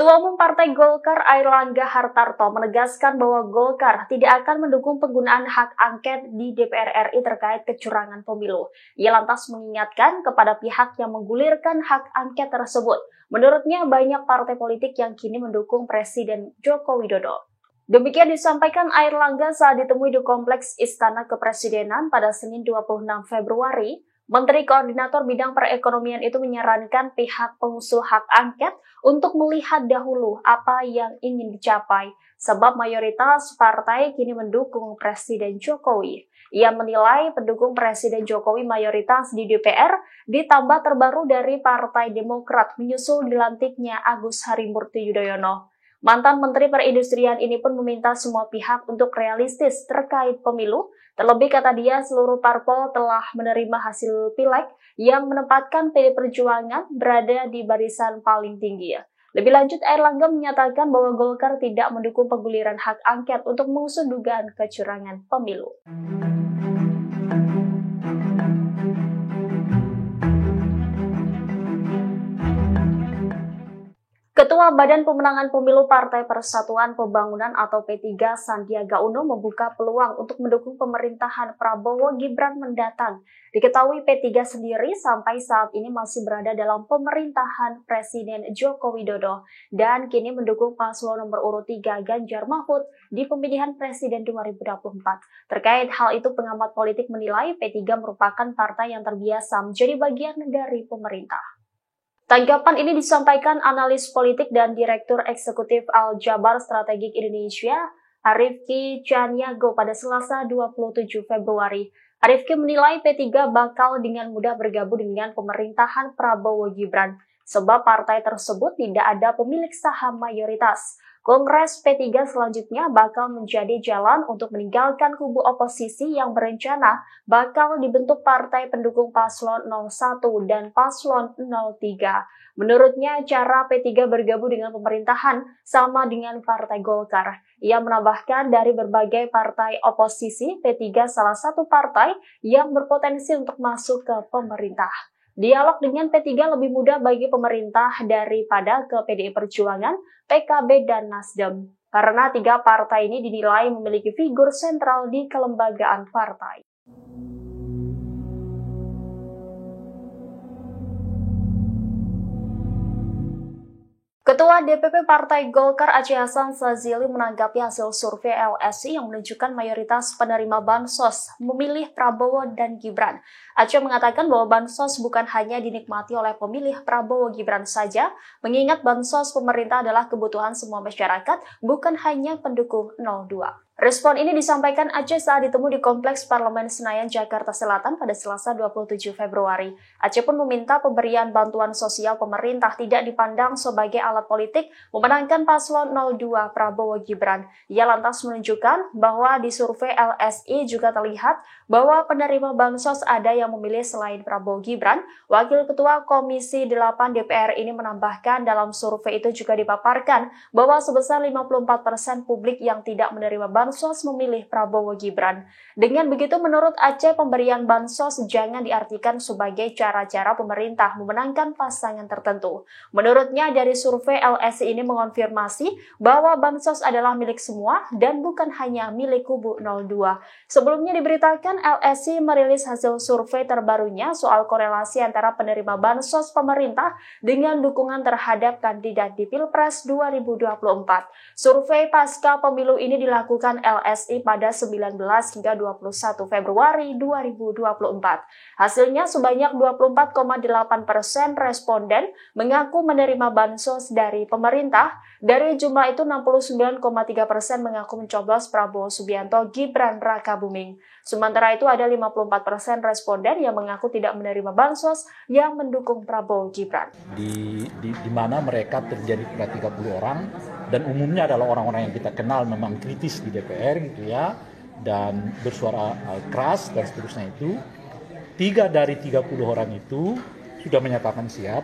Ketua Umum Partai Golkar Airlangga Hartarto menegaskan bahwa Golkar tidak akan mendukung penggunaan hak angket di DPR RI terkait kecurangan pemilu. Ia lantas mengingatkan kepada pihak yang menggulirkan hak angket tersebut. Menurutnya banyak partai politik yang kini mendukung Presiden Joko Widodo. Demikian disampaikan Airlangga saat ditemui di Kompleks Istana Kepresidenan pada Senin 26 Februari. Menteri Koordinator Bidang Perekonomian itu menyarankan pihak pengusul hak angket untuk melihat dahulu apa yang ingin dicapai, sebab mayoritas partai kini mendukung Presiden Jokowi. Ia menilai pendukung Presiden Jokowi mayoritas di DPR, ditambah terbaru dari Partai Demokrat menyusul dilantiknya Agus Harimurti Yudhoyono. Mantan Menteri Perindustrian ini pun meminta semua pihak untuk realistis terkait pemilu. Terlebih kata dia, seluruh parpol telah menerima hasil pileg yang menempatkan PD Perjuangan berada di barisan paling tinggi. Lebih lanjut, Airlangga menyatakan bahwa Golkar tidak mendukung pengguliran hak angket untuk mengusut dugaan kecurangan pemilu. Ketua Badan Pemenangan Pemilu Partai Persatuan Pembangunan atau P3 Sandiaga Uno membuka peluang untuk mendukung pemerintahan Prabowo Gibran mendatang. Diketahui P3 sendiri sampai saat ini masih berada dalam pemerintahan Presiden Joko Widodo dan kini mendukung paslon nomor urut 3 Ganjar Mahfud di pemilihan Presiden 2024. Terkait hal itu, pengamat politik menilai P3 merupakan partai yang terbiasa menjadi bagian dari pemerintah. Tanggapan ini disampaikan analis politik dan Direktur Eksekutif Al-Jabar Strategik Indonesia, Arifki Chaniago pada Selasa 27 Februari. Arifki menilai P3 bakal dengan mudah bergabung dengan pemerintahan Prabowo Gibran, sebab partai tersebut tidak ada pemilik saham mayoritas. Kongres P3 selanjutnya bakal menjadi jalan untuk meninggalkan kubu oposisi yang berencana bakal dibentuk partai pendukung paslon 01 dan paslon 03. Menurutnya, cara P3 bergabung dengan pemerintahan sama dengan Partai Golkar. Ia menambahkan dari berbagai partai oposisi, P3 salah satu partai yang berpotensi untuk masuk ke pemerintah. Dialog dengan P3 lebih mudah bagi pemerintah daripada ke PDI Perjuangan, PKB, dan Nasdem. Karena tiga partai ini dinilai memiliki figur sentral di kelembagaan partai. Ketua DPP Partai Golkar Aceh Hasan Sazili menanggapi hasil survei LSI yang menunjukkan mayoritas penerima bansos memilih Prabowo dan Gibran. Aceh mengatakan bahwa bansos bukan hanya dinikmati oleh pemilih Prabowo Gibran saja, mengingat bansos pemerintah adalah kebutuhan semua masyarakat, bukan hanya pendukung 02. Respon ini disampaikan Aceh saat ditemui di Kompleks Parlemen Senayan, Jakarta Selatan pada Selasa 27 Februari. Aceh pun meminta pemberian bantuan sosial pemerintah tidak dipandang sebagai alat politik memenangkan paslon 02 Prabowo Gibran. Ia lantas menunjukkan bahwa di survei LSI juga terlihat bahwa penerima bansos ada yang memilih selain Prabowo Gibran. Wakil Ketua Komisi 8 DPR ini menambahkan dalam survei itu juga dipaparkan bahwa sebesar 54% publik yang tidak menerima bansos memilih Prabowo Gibran. Dengan begitu, menurut Aceh, pemberian bansos jangan diartikan sebagai cara-cara pemerintah memenangkan pasangan tertentu. Menurutnya, dari survei LSI ini mengonfirmasi bahwa bansos adalah milik semua dan bukan hanya milik kubu 02. Sebelumnya diberitakan LSI merilis hasil survei terbarunya soal korelasi antara penerima bansos pemerintah dengan dukungan terhadap kandidat di Pilpres 2024. Survei pasca pemilu ini dilakukan LSI pada 19 hingga 21 Februari 2024. Hasilnya sebanyak 24,8% responden mengaku menerima bansos dari pemerintah. Dari jumlah itu 69,3% mengaku mencoblos Prabowo Subianto Gibran Rakabuming. Sementara itu ada 54% responden yang mengaku tidak menerima bansos yang mendukung Prabowo Gibran. Di mana mereka terjadi pada 30 orang dan umumnya adalah orang-orang yang kita kenal memang kritis di DPR gitu ya, dan bersuara keras dan seterusnya itu. 3 dari 30 orang itu sudah menyatakan siap.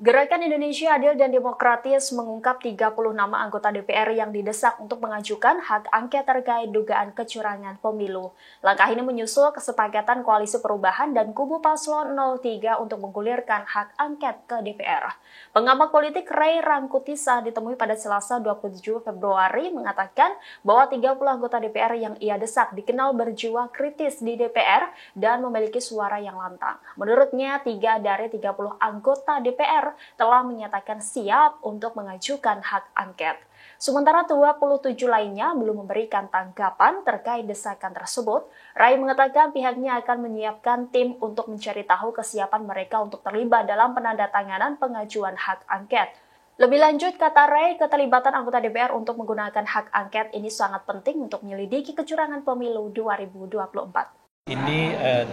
Gerakan Indonesia Adil dan Demokratis mengungkap 30 nama anggota DPR yang didesak untuk mengajukan hak angket terkait dugaan kecurangan pemilu. Langkah ini menyusul kesepakatan Koalisi Perubahan dan kubu paslon 03 untuk menggulirkan hak angket ke DPR. Pengamat politik Ray Rangkuti saat ditemui pada Selasa 27 Februari mengatakan bahwa 30 anggota DPR yang ia desak dikenal berjiwa kritis di DPR dan memiliki suara yang lantang. Menurutnya, 3 dari 30 anggota DPR telah menyatakan siap untuk mengajukan hak angket. Sementara 27 lainnya belum memberikan tanggapan terkait desakan tersebut. Rai mengatakan pihaknya akan menyiapkan tim untuk mencari tahu kesiapan mereka untuk terlibat dalam penandatanganan pengajuan hak angket. Lebih lanjut, kata Ray, keterlibatan anggota DPR untuk menggunakan hak angket ini sangat penting untuk menyelidiki kecurangan pemilu 2024. Ini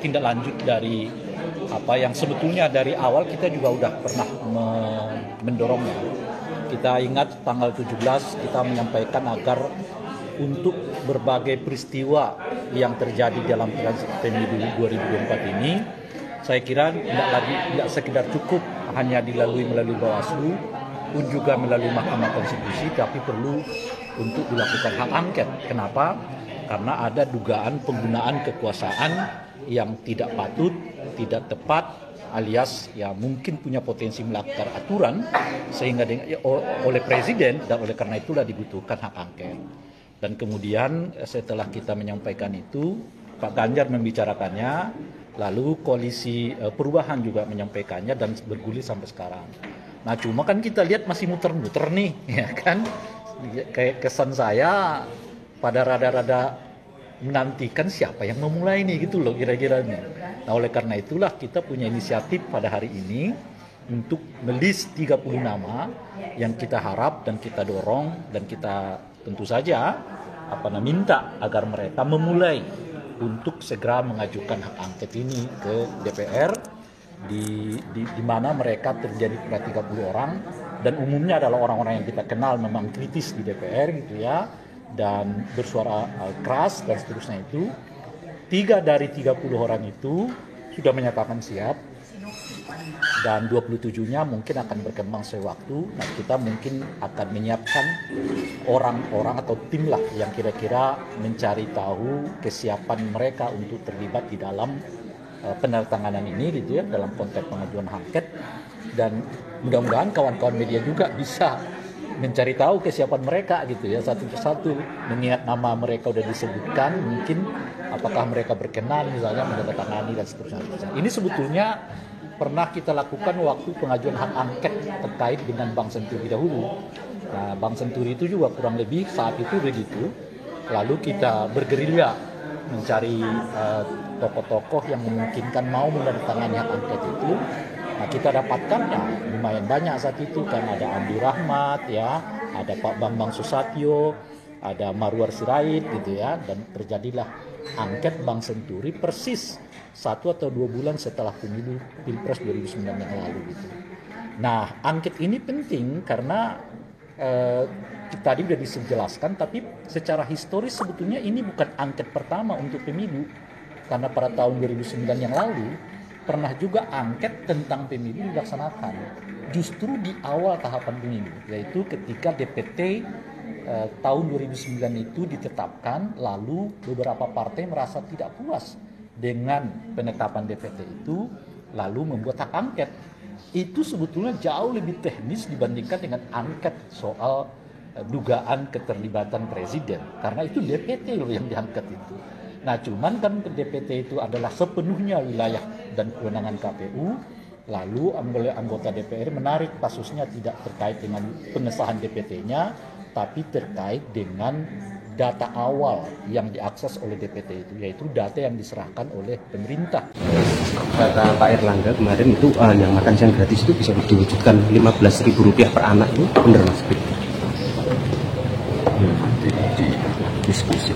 tindak lanjut dari apa yang sebetulnya dari awal kita juga udah pernah mendorongnya. Kita ingat tanggal 17 kita menyampaikan agar untuk berbagai peristiwa yang terjadi dalam pemilu 2024 ini, saya kira tidak sekedar cukup hanya melalui Bawaslu, pun juga melalui Mahkamah Konstitusi, tapi perlu untuk dilakukan hak angket. Kenapa? Karena ada dugaan penggunaan kekuasaan yang tidak patut, tidak tepat, alias ya mungkin punya potensi melanggar aturan sehingga oleh presiden, dan oleh karena itulah dibutuhkan hak angket. Dan kemudian setelah kita menyampaikan itu, Pak Ganjar membicarakannya, lalu Koalisi Perubahan juga menyampaikannya dan bergulir sampai sekarang. Nah cuma kan kita lihat masih muter-muter nih, ya kan? Kayak kesan saya pada rada-rada menantikan siapa yang memulai ini gitu loh kira-kira nih. Nah oleh karena itulah kita punya inisiatif pada hari ini untuk melist 30 nama yang kita harap dan kita dorong dan kita tentu saja minta agar mereka memulai untuk segera mengajukan hak angket ini ke DPR di mana mereka terjadi pada 30 orang dan umumnya adalah orang-orang yang kita kenal memang kritis di DPR gitu ya, dan bersuara keras dan seterusnya itu. 3 dari 30 orang itu sudah menyatakan siap dan 27-nya mungkin akan berkembang sewaktu. Nah kita mungkin akan menyiapkan orang-orang atau tim lah yang kira-kira mencari tahu kesiapan mereka untuk terlibat di dalam penandatanganan ini gitu ya, dalam konteks pengajuan angket. Dan mudah-mudahan kawan-kawan media juga bisa mencari tahu kesiapan mereka gitu ya, satu persatu, mengingat nama mereka udah disebutkan, mungkin apakah mereka berkenan misalnya menandatangani dan seterusnya. Ini sebetulnya pernah kita lakukan waktu pengajuan hak angket terkait dengan Bank Senturi dahulu. Nah, Bank Senturi itu juga kurang lebih saat itu begitu. Lalu kita bergerilya mencari tokoh-tokoh yang memungkinkan mau menandatangani hak angket itu. Nah, kita dapatkan ya lumayan banyak saat itu kan, ada Andi Rahmat ya, ada Pak Bambang Susatyo, ada Marwar Sirait gitu ya, dan terjadilah angket Bank Senturi persis 1 atau 2 bulan setelah pemilu Pilpres 2009 yang lalu gitu. Nah, angket ini penting karena tadi sudah dijelaskan, tapi secara historis sebetulnya ini bukan angket pertama untuk pemilu, karena pada tahun 2009 yang lalu pernah juga angket tentang pemilu dilaksanakan justru di awal tahapan pemilu, yaitu ketika DPT tahun 2009 itu ditetapkan, lalu beberapa partai merasa tidak puas dengan penetapan DPT itu, lalu membuat hak angket. Itu sebetulnya jauh lebih teknis dibandingkan dengan angket soal dugaan keterlibatan presiden, karena itu DPT loh yang diangket itu. Nah cuman kan DPT itu adalah sepenuhnya wilayah dan kewenangan KPU, lalu anggota DPR menarik kasusnya tidak terkait dengan pengesahan DPT-nya, tapi terkait dengan data awal yang diakses oleh DPT itu, yaitu data yang diserahkan oleh pemerintah. Kata Pak Erlangga kemarin itu yang makan siang gratis itu bisa diwujudkan Rp15.000 per anak, itu benar Mas? Diskusi.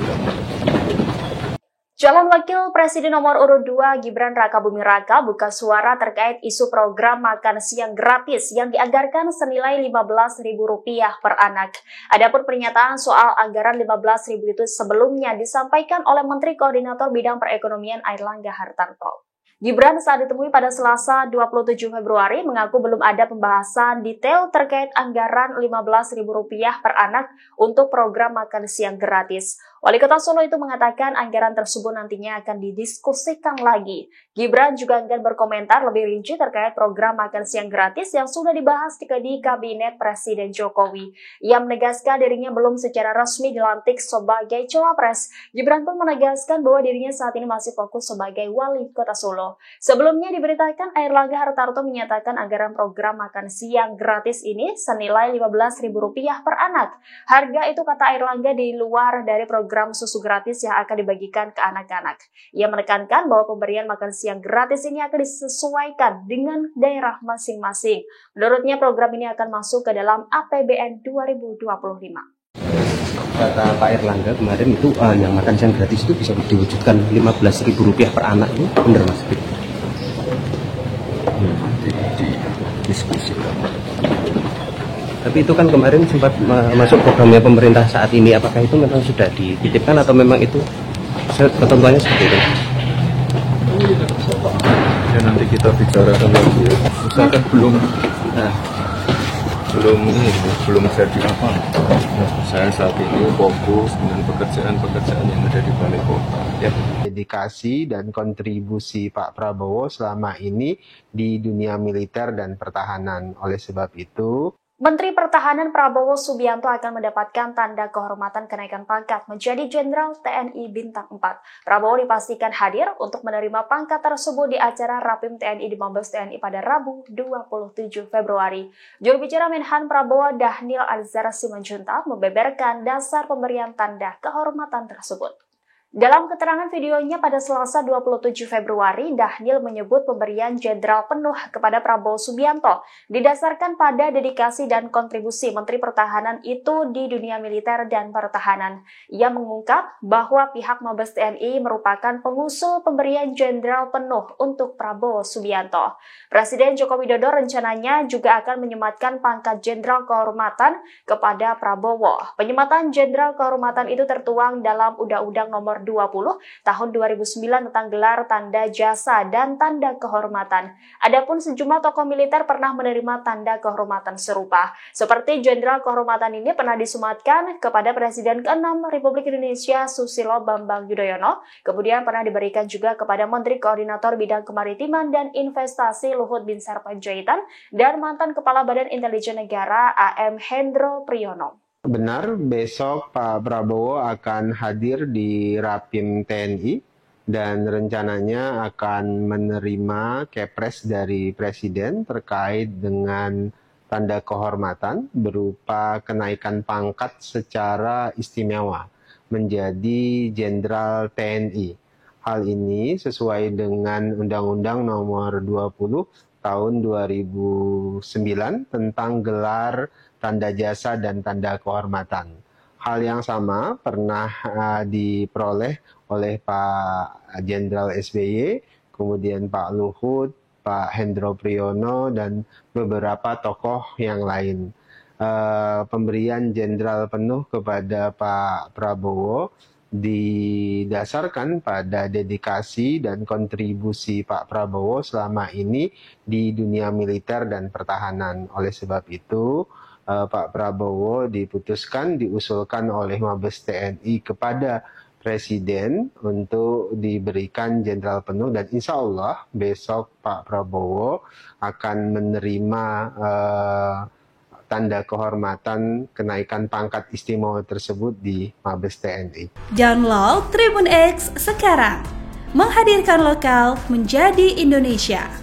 Calon Wakil Presiden nomor urut 2 Gibran Rakabuming Raka buka suara terkait isu program makan siang gratis yang dianggarkan senilai Rp15.000 per anak. Adapun pernyataan soal anggaran Rp15.000 itu sebelumnya disampaikan oleh Menteri Koordinator Bidang Perekonomian Airlangga Hartarto. Gibran saat ditemui pada Selasa 27 Februari mengaku belum ada pembahasan detail terkait anggaran Rp15.000 per anak untuk program makan siang gratis. Wali Kota Solo itu mengatakan anggaran tersebut nantinya akan didiskusikan lagi. Gibran juga enggan berkomentar lebih rinci terkait program makan siang gratis yang sudah dibahas di Kabinet Presiden Jokowi. Ia menegaskan dirinya belum secara resmi dilantik sebagai cawapres. Gibran pun menegaskan bahwa dirinya saat ini masih fokus sebagai Wali Kota Solo. Sebelumnya diberitakan Airlangga Hartarto menyatakan anggaran program makan siang gratis ini senilai Rp15.000 per anak. Harga itu kata Airlangga di luar dari program susu gratis yang akan dibagikan ke anak-anak. Ia menekankan bahwa pemberian makan siang gratis ini akan disesuaikan dengan daerah masing-masing. Menurutnya program ini akan masuk ke dalam APBN 2025. Kata Pak Airlangga kemarin itu yang makan siang gratis itu bisa diwujudkan Rp15.000 per anak, itu benar Mas? Diskusi. Tapi itu kan kemarin sempat masuk programnya pemerintah saat ini. Apakah itu memang sudah dititipkan atau memang itu ketentuannya seperti itu? Ya nanti kita bicarakan lagi ya. Misalkan belum jadi apa. Saya saat ini fokus dengan pekerjaan yang ada di Balai Kota. Ya. Dedikasi dan kontribusi Pak Prabowo selama ini di dunia militer dan pertahanan. Oleh sebab itu, Menteri Pertahanan Prabowo Subianto akan mendapatkan tanda kehormatan kenaikan pangkat menjadi Jenderal TNI Bintang 4. Prabowo dipastikan hadir untuk menerima pangkat tersebut di acara Rapim TNI di Mabes TNI pada Rabu 27 Februari. Juru bicara Menhan Prabowo Dhanil Anzar Simanjuntak membeberkan dasar pemberian tanda kehormatan tersebut. Dalam keterangan videonya pada Selasa 27 Februari, Dhanil menyebut pemberian jenderal penuh kepada Prabowo Subianto didasarkan pada dedikasi dan kontribusi Menteri Pertahanan itu di dunia militer dan pertahanan. Ia mengungkap bahwa pihak Mabes TNI merupakan pengusul pemberian jenderal penuh untuk Prabowo Subianto. Presiden Joko Widodo rencananya juga akan menyematkan pangkat jenderal kehormatan kepada Prabowo. Penyematan jenderal kehormatan itu tertuang dalam Undang-Undang Nomor 20 Tahun 2009 tentang gelar tanda jasa dan tanda kehormatan. Adapun sejumlah tokoh militer pernah menerima tanda kehormatan serupa. Seperti jenderal kehormatan ini pernah disematkan kepada Presiden ke-6 Republik Indonesia Susilo Bambang Yudhoyono, kemudian pernah diberikan juga kepada Menteri Koordinator Bidang Kemaritiman dan Investasi Luhut Binsar Panjaitan dan mantan Kepala Badan Intelijen Negara AM Hendro Priyono. benar besok Pak Prabowo akan hadir di Rapim TNI dan rencananya akan menerima kepres dari Presiden terkait dengan tanda kehormatan berupa kenaikan pangkat secara istimewa menjadi Jenderal TNI. Hal ini sesuai dengan Undang-Undang Nomor 20 Tahun 2009 tentang gelar tanda jasa dan tanda kehormatan. Hal yang sama pernah diperoleh oleh Pak Jenderal SBY, kemudian Pak Luhut, Pak Hendro Priyono, dan beberapa tokoh yang lain. Pemberian jenderal penuh kepada Pak Prabowo didasarkan pada dedikasi dan kontribusi Pak Prabowo selama ini di dunia militer dan pertahanan. Oleh sebab itu, Pak Prabowo diusulkan oleh Mabes TNI kepada Presiden untuk diberikan jenderal penuh, dan insya Allah besok Pak Prabowo akan menerima tanda kehormatan kenaikan pangkat istimewa tersebut di Mabes TNI. Download Tribun X sekarang, menghadirkan lokal menjadi Indonesia.